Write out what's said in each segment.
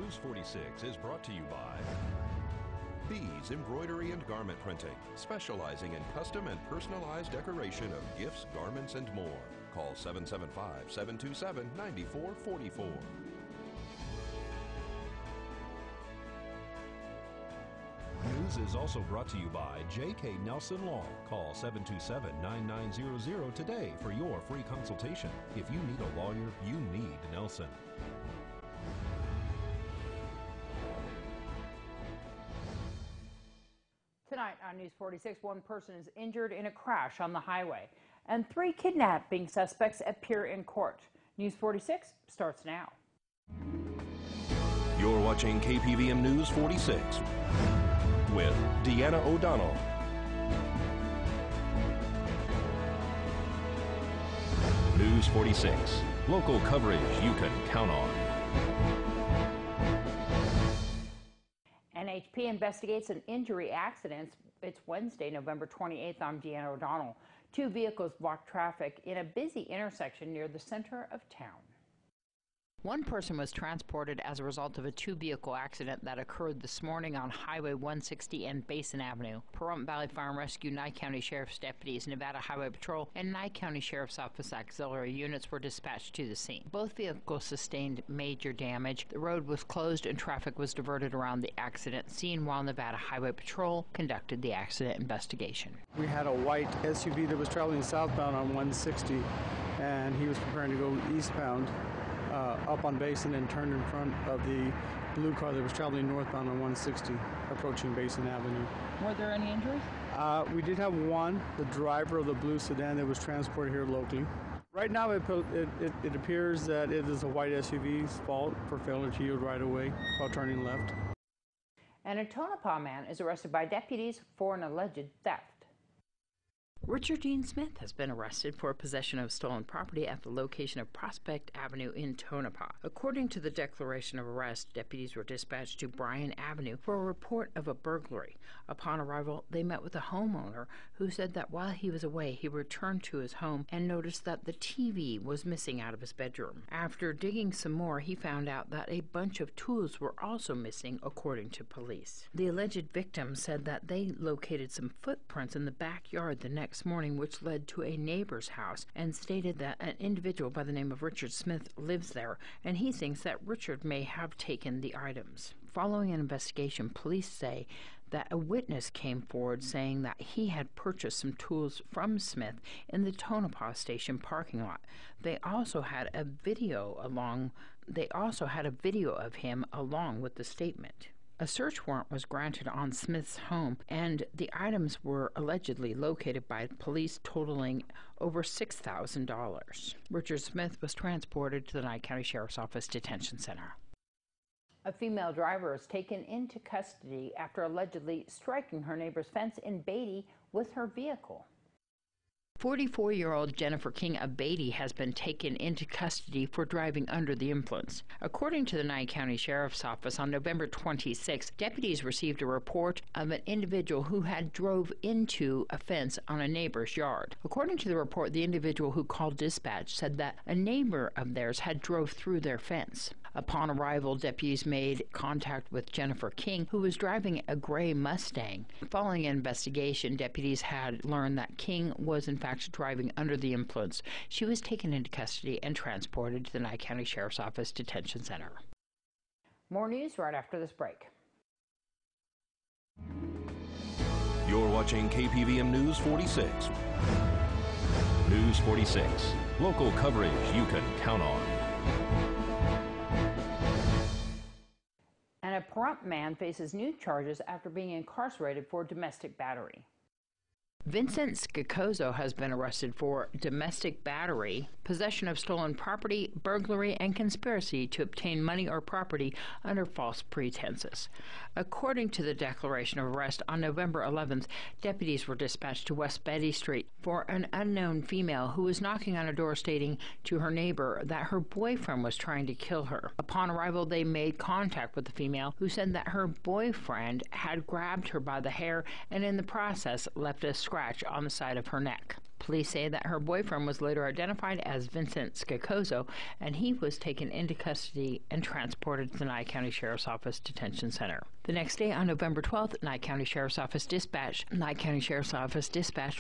News 46 is brought to you by Bees Embroidery and Garment Printing, specializing in custom and personalized decoration of gifts, garments, and more. Call 775-727-9444. News is also brought to you by J.K. Nelson Law. Call 727-9900 today for your free consultation. If you need a lawyer, you need Nelson. Tonight on News 46, one person is injured in a crash on the highway, and 3 kidnapping suspects appear in court. News 46 starts now. You're watching KPVM News 46 with Deanna O'Donnell. News 46, local coverage you can count on. NHP investigates an injury accident. It's Wednesday, November 28th. I'm Deanna O'Donnell. 2 vehicles blocked traffic in a busy intersection near the center of town. One person was transported as a result of a 2-vehicle accident that occurred this morning on Highway 160 and Basin Avenue. Pahrump Valley Fire and Rescue, Nye County Sheriff's deputies, Nevada Highway Patrol, and Nye County Sheriff's Office auxiliary units were dispatched to the scene. Both vehicles sustained major damage. The road was closed and traffic was diverted around the accident scene while Nevada Highway Patrol conducted the accident investigation. We had a white SUV that was traveling southbound on 160, and he was preparing to go eastbound up on Basin and turned in front of the blue car that was traveling northbound on 160, approaching Basin Avenue. Were there any injuries? We did have one, the driver of the blue sedan that was transported here locally. Right now it appears that it is a white SUV's fault for failure to yield right away while turning left. And a Tonopah man is arrested by deputies for an alleged theft. Richard Dean Smith has been arrested for possession of stolen property at the location of Prospect Avenue in Tonopah. According to the declaration of arrest, deputies were dispatched to Bryan Avenue for a report of a burglary. Upon arrival, they met with a homeowner who said that while he was away, he returned to his home and noticed that the TV was missing out of his bedroom. After digging some more, he found out that a bunch of tools were also missing, according to police. The alleged victim said that they located some footprints in the backyard the next morning, which led to a neighbor's house, and stated that an individual by the name of Richard Smith lives there, and he thinks that Richard may have taken the items. Following an investigation, police say that a witness came forward saying that he had purchased some tools from Smith in the Tonopah station parking lot. They also had a video of him along with the statement. A search warrant was granted on Smith's home, and the items were allegedly located by police totaling over $6,000. Richard Smith was transported to the Nye County Sheriff's Office Detention Center. A female driver is taken into custody after allegedly striking her neighbor's fence in Beatty with her vehicle. 44-year-old Jennifer King of Beatty has been taken into custody for driving under the influence. According to the Nye County Sheriff's Office, on November 26, deputies received a report of an individual who had drove into a fence on a neighbor's yard. According to the report, the individual who called dispatch said that a neighbor of theirs had drove through their fence. Upon arrival, deputies made contact with Jennifer King, who was driving a gray Mustang. Following an investigation, deputies had learned that King was in fact driving under the influence. She was taken into custody and transported to the Nye County Sheriff's Office Detention Center. More news right after this break. You're watching KPVM News 46. News 46, local coverage you can count on. And a Pahrump man faces new charges after being incarcerated for domestic battery. Vincent Scacozo has been arrested for domestic battery, possession of stolen property, burglary, and conspiracy to obtain money or property under false pretenses. According to the declaration of arrest, on November 11th, deputies were dispatched to West Betty Street for an unknown female who was knocking on a door stating to her neighbor that her boyfriend was trying to kill her. Upon arrival, they made contact with the female, who said that her boyfriend had grabbed her by the hair and in the process left a scratch on the side of her neck. Police say that her boyfriend was later identified as Vincent Scacozo, and he was taken into custody and transported to the Nye County Sheriff's Office Detention Center. The next day, on November 12th, Nye County Sheriff's Office dispatch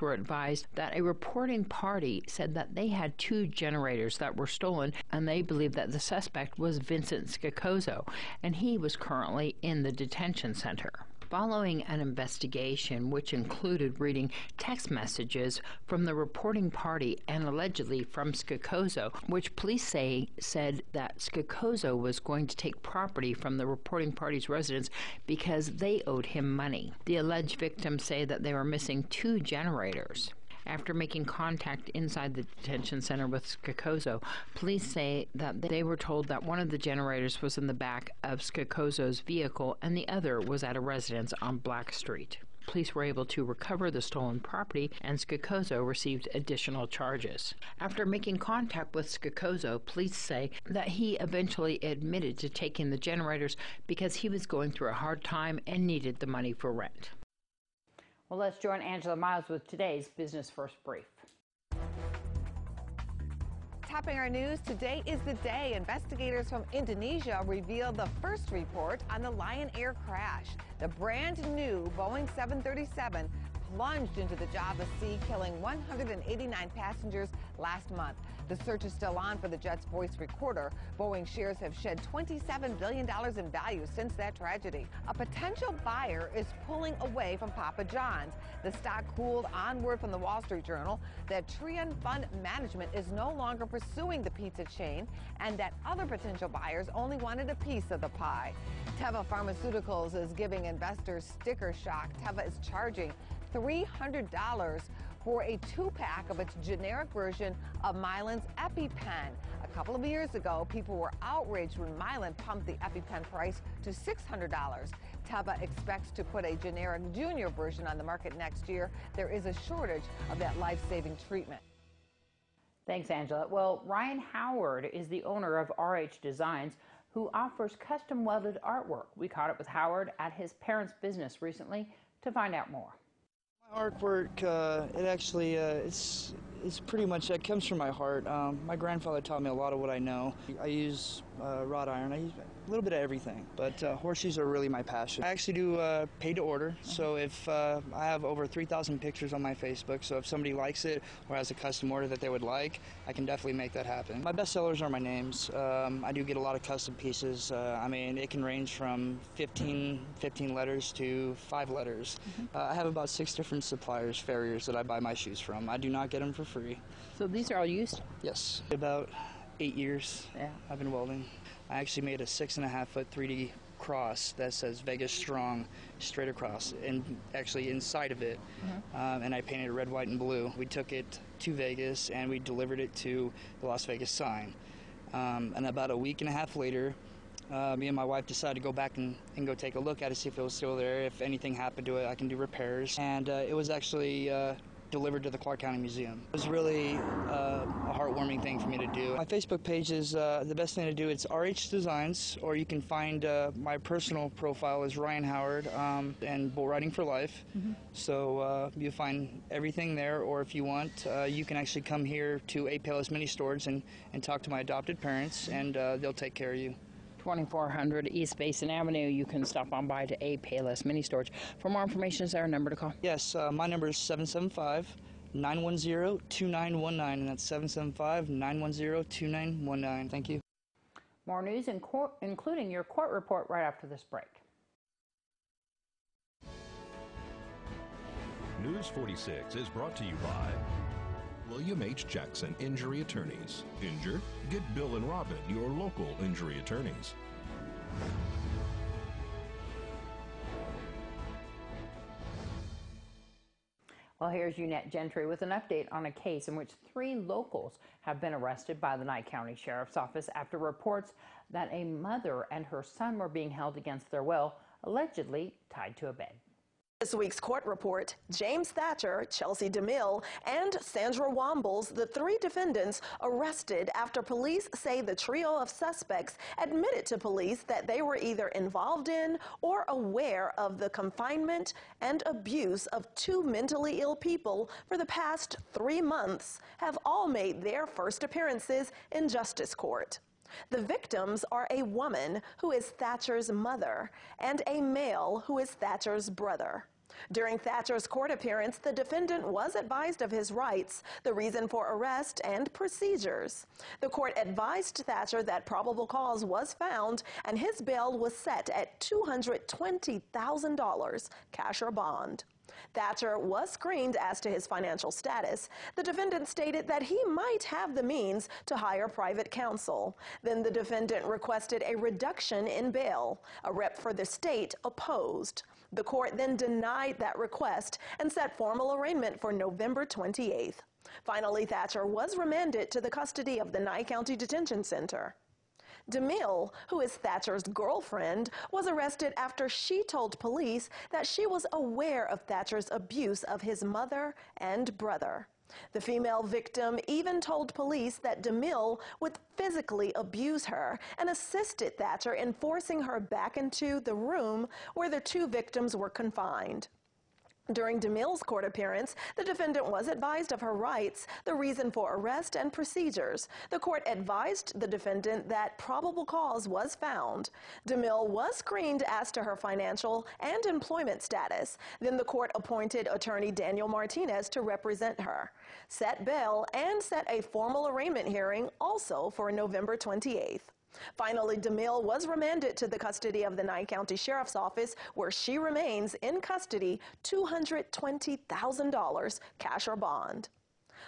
were advised that a reporting party said that they had 2 generators that were stolen, and they believed that the suspect was Vincent Scacozo, and he was currently in the detention center. Following an investigation which included reading text messages from the reporting party and allegedly from Scacozo, which police say said that Scacozo was going to take property from the reporting party's residence because they owed him money. The alleged victims say that they were missing 2 generators. After making contact inside the detention center with Scacozo, police say that they were told that one of the generators was in the back of Scacozo's vehicle and the other was at a residence on Black Street. Police were able to recover the stolen property, and Scacozo received additional charges. After making contact with Scacozo, police say that he eventually admitted to taking the generators because he was going through a hard time and needed the money for rent. Well, let's join Angela Miles with today's Business First Brief. Topping our news, today is the day investigators from Indonesia revealed the first report on the Lion Air crash. The brand new Boeing 737 plunged into the Java Sea, killing 189 passengers last month. The search is still on for the jet's voice recorder. Boeing shares have shed $27 billion in value since that tragedy. A potential buyer is pulling away from Papa John's. The stock cooled on word from the Wall Street Journal that Trian Fund Management is no longer pursuing the pizza chain and that other potential buyers only wanted a piece of the pie. Teva Pharmaceuticals is giving investors sticker shock. Teva is charging $300 for a 2-pack of its generic version of Mylan's EpiPen. A couple of years ago, people were outraged when Mylan pumped the EpiPen price to $600. Teva expects to put a generic junior version on the market next year. There is a shortage of that life-saving treatment. Thanks, Angela. Well, Ryan Howard is the owner of RH Designs, who offers custom welded artwork. We caught up with Howard at his parents' business recently to find out more. My artwork, it actually, it's pretty much, it comes from my heart. My grandfather taught me a lot of what I know. I use wrought iron, I use a little bit of everything, but horseshoes are really my passion. I actually do pay to order, so if I have over 3,000 pictures on my Facebook, so if somebody likes it or has a custom order that they would like, I can definitely make that happen. My best sellers are my names. I do get a lot of custom pieces. I mean, it can range from 15 letters to 5 letters. I have about 6 different suppliers, farriers that I buy my shoes from. I do not get them for free. So these are all used? Yes. About 8 years I've been welding. I actually made a 6.5-foot 3D cross that says Vegas Strong straight across, and actually inside of it, and I painted it red, white, and blue. We took it to Vegas and we delivered it to the Las Vegas sign. And about a week and a half later, me and my wife decided to go back and go take a look at it, see if it was still there. If anything happened to it, I can do repairs. And it was actually delivered to the Clark County Museum. It was really a heartwarming thing for me to do. My Facebook page is the best thing to do. It's RH Designs, or you can find my personal profile is Ryan Howard and Bull Riding for Life. So you'll find everything there, or if you want, you can actually come here to A Payless Mini Storage and talk to my adopted parents, and they'll take care of you. 2400 East Basin Avenue. You can stop on by to A Payless Mini Storage. For more information, is there a number to call? Yes, my number is 775-910-2919, and that's 775-910-2919. Thank you. More news, including your court report, right after this break. News 46 is brought to you by William H. Jackson Injury Attorneys. Injured? Get Bill and Robin, your local injury attorneys. Well, here's Unette Gentry with an update on a case in which 3 locals have been arrested by the Nye County Sheriff's Office after reports that a mother and her son were being held against their will, allegedly tied to a bed. This week's court report, James Thatcher, Chelsea DeMille, and Sandra Wombles, the three defendants, arrested after police say the trio of suspects admitted to police that they were either involved in or aware of the confinement and abuse of two mentally ill people for the past 3 months, have all made their first appearances in Justice Court. The victims are a woman who is Thatcher's mother and a male who is Thatcher's brother. During Thatcher's court appearance, the defendant was advised of his rights, the reason for arrest, and procedures. The court advised Thatcher that probable cause was found and his bail was set at $220,000, cash or bond. Thatcher was screened as to his financial status. The defendant stated that he might have the means to hire private counsel. Then the defendant requested a reduction in bail. A rep for the state opposed. The court then denied that request and set formal arraignment for November 28th. Finally, Thatcher was remanded to the custody of the Nye County Detention Center. DeMille, who is Thatcher's girlfriend, was arrested after she told police that she was aware of Thatcher's abuse of his mother and brother. The female victim even told police that DeMille would physically abuse her and assisted Thatcher in forcing her back into the room where the two victims were confined. During DeMille's court appearance, the defendant was advised of her rights, the reason for arrest, and procedures. The court advised the defendant that probable cause was found. DeMille was screened as to her financial and employment status. Then the court appointed attorney Daniel Martinez to represent her, set bail, and set a formal arraignment hearing also for November 28th. Finally, DeMille was remanded to the custody of the Nye County Sheriff's Office, where she remains in custody, $220,000, cash or bond.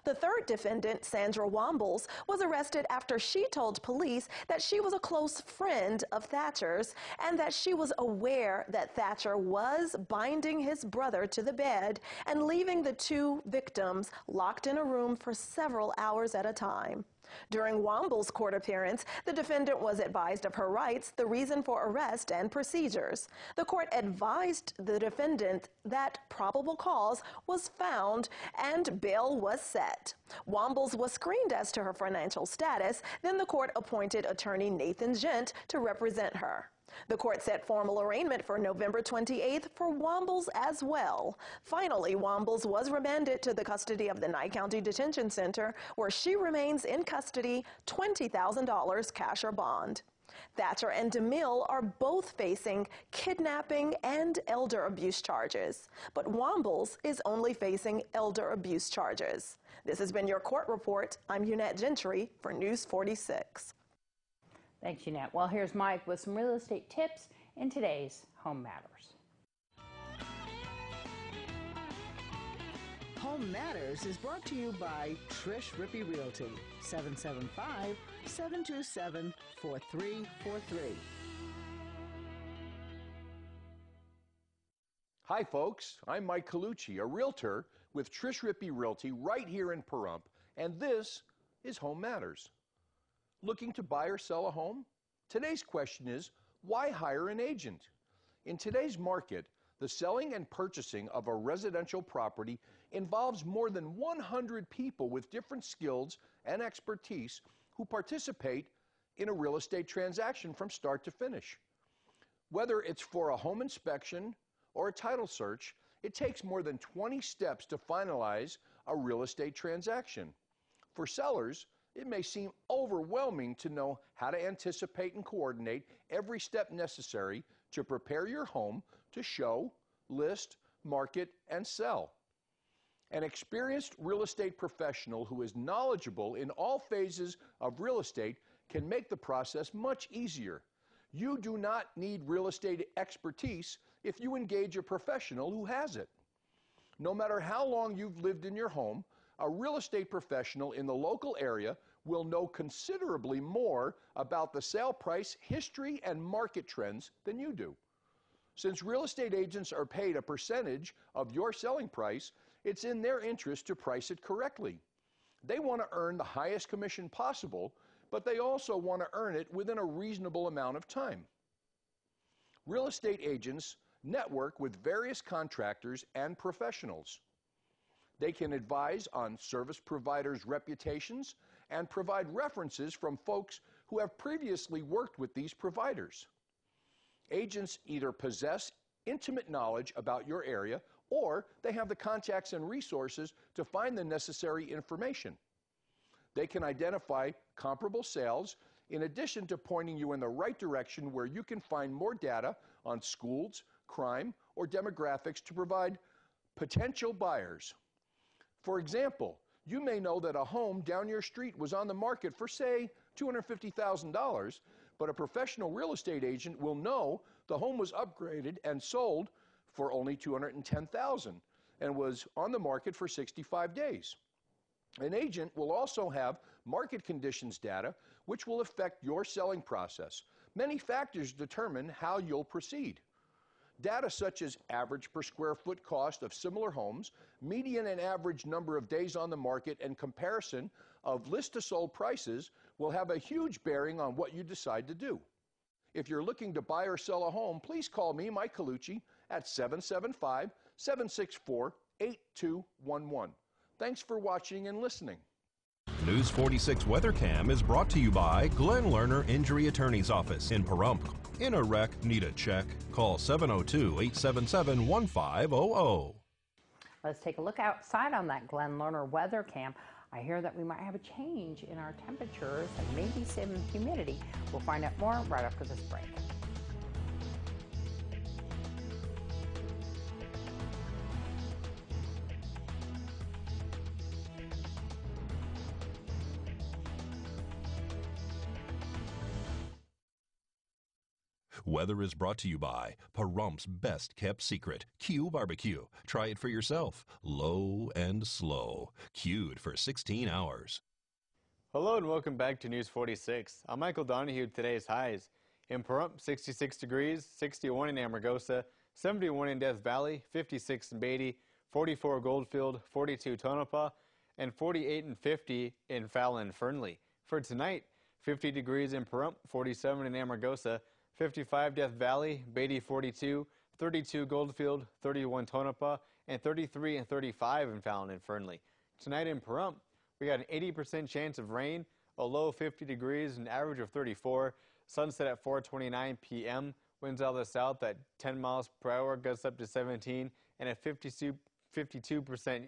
The third defendant, Sandra Wombles, was arrested after she told police that she was a close friend of Thatcher's and that she was aware that Thatcher was binding his brother to the bed and leaving the two victims locked in a room for several hours at a time. During Womble's court appearance, the defendant was advised of her rights, the reason for arrest, and procedures. The court advised the defendant that probable cause was found and bail was set. Wombles was screened as to her financial status. Then the court appointed attorney Nathan Gent to represent her. The court set formal arraignment for November 28th for Wombles as well. Finally, Wombles was remanded to the custody of the Nye County Detention Center, where she remains in custody, $20,000, cash or bond. Thatcher and DeMille are both facing kidnapping and elder abuse charges, but Wombles is only facing elder abuse charges. This has been your court report. I'm Unette Gentry for News 46. Thanks, Unette. Well, here's Mike with some real estate tips in today's Home Matters. Home Matters is brought to you by Trish Rippey Realty, 775-727-4343. Hi, folks. I'm Mike Colucci, a realtor with Trish Rippey Realty right here in Pahrump, and this is Home Matters. Looking to buy or sell a home? Today's question is, why hire an agent? In today's market, the selling and purchasing of a residential property involves more than 100 people with different skills and expertise who participate in a real estate transaction from start to finish. Whether it's for a home inspection or a title search, it takes more than 20 steps to finalize a real estate transaction. For sellers, it may seem overwhelming to know how to anticipate and coordinate every step necessary to prepare your home to show, list, market, and sell. An experienced real estate professional who is knowledgeable in all phases of real estate can make the process much easier. You do not need real estate expertise if you engage a professional who has it. No matter how long you've lived in your home, a real estate professional in the local area will know considerably more about the sale price, history, and market trends than you do. Since real estate agents are paid a percentage of your selling price, it's in their interest to price it correctly. They want to earn the highest commission possible, but they also want to earn it within a reasonable amount of time. Real estate agents network with various contractors and professionals. They can advise on service providers' reputations and provide references from folks who have previously worked with these providers. Agents either possess intimate knowledge about your area or they have the contacts and resources to find the necessary information. They can identify comparable sales in addition to pointing you in the right direction where you can find more data on schools, crime, or demographics to provide potential buyers. For example, you may know that a home down your street was on the market for, say, $250,000, but a professional real estate agent will know the home was upgraded and sold for only $210,000 and was on the market for 65 days. An agent will also have market conditions data, which will affect your selling process. Many factors determine how you'll proceed. Data such as average per square foot cost of similar homes, median and average number of days on the market, and comparison of list to sold prices will have a huge bearing on what you decide to do. If you're looking to buy or sell a home, please call me, Mike Colucci, at 775-764-8211. Thanks for watching and listening. News 46 Weather Cam is brought to you by Glenn Lerner Injury Attorney's Office in Pahrump. In a wreck, need a check? Call 702-877-1500. Let's take a look outside on that Glenn Lerner weather cam. I hear that we might have a change in our temperatures and maybe some humidity. We'll find out more right after this break. Weather is brought to you by Pahrump's best kept secret, Q Barbecue. Try it for yourself. Low and slow. Queued for 16 hours. Hello and welcome back to News 46. I'm Michael Donahue with today's highs. In Pahrump, 66 degrees, 61 in Amargosa, 71 in Death Valley, 56 in Beatty, 44 Goldfield, 42 Tonopah, and 48 and 50 in Fallon and Fernley. For tonight, 50 degrees in Pahrump, 47 in Amargosa, 55 Death Valley, Beatty 42, 32 Goldfield, 31 Tonopah, and 33 and 35 in Fallon and Fernley. Tonight in Pahrump, we got an 80% chance of rain, a low of 50 degrees, an average of 34, sunset at 4:29 p.m., winds out of the south at 10 miles per hour, gusts up to 17, and a 52%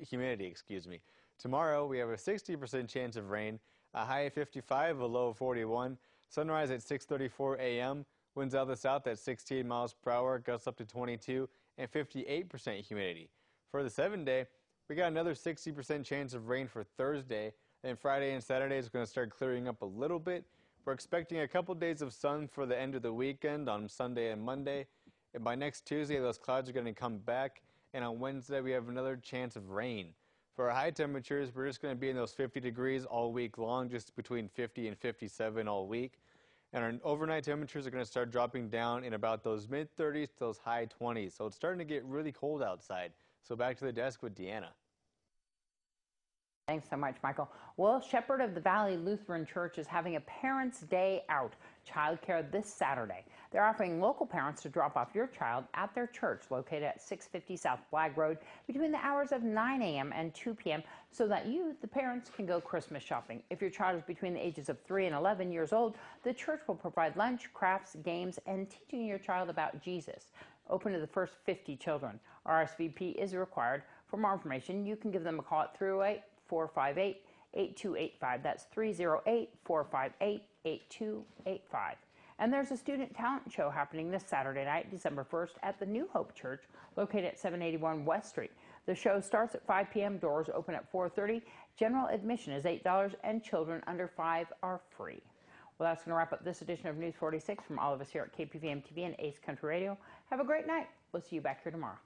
humidity, Tomorrow, we have a 60% chance of rain, a high of 55, a low of 41, sunrise at 6:34 a.m., winds out of the south at 16 miles per hour, gusts up to 22, and 58% humidity. For the 7-day, we got another 60% chance of rain for Thursday, and Friday and Saturday is going to start clearing up a little bit. We're expecting a couple days of sun for the end of the weekend on Sunday and Monday, and by next Tuesday, those clouds are going to come back, and on Wednesday, we have another chance of rain. For our high temperatures, we're just going to be in those 50 degrees all week long, just between 50 and 57 all week. And our overnight temperatures are going to start dropping down in about those mid-30s to those high 20s. So it's starting to get really cold outside. So back to the desk with Deanna. Thanks so much, Michael. Well, Shepherd of the Valley Lutheran Church is having a Parents' Day Out childcare this Saturday. They're offering local parents to drop off your child at their church located at 650 South Flag Road between the hours of 9 a.m. and 2 p.m. so that you, the parents, can go Christmas shopping. If your child is between the ages of 3 and 11 years old, the church will provide lunch, crafts, games, and teaching your child about Jesus. Open to the first 50 children. RSVP is required. For more information, you can give them a call at 308-458-8285. That's 308-458-8285. And there's a student talent show happening this Saturday night, December 1st, at the New Hope Church, located at 781 West Street. The show starts at 5 p.m. Doors open at 4:30. General admission is $8, and children under 5 are free. Well, that's going to wrap up this edition of News 46 from all of us here at KPVM TV and Ace Country Radio. Have a great night. We'll see you back here tomorrow.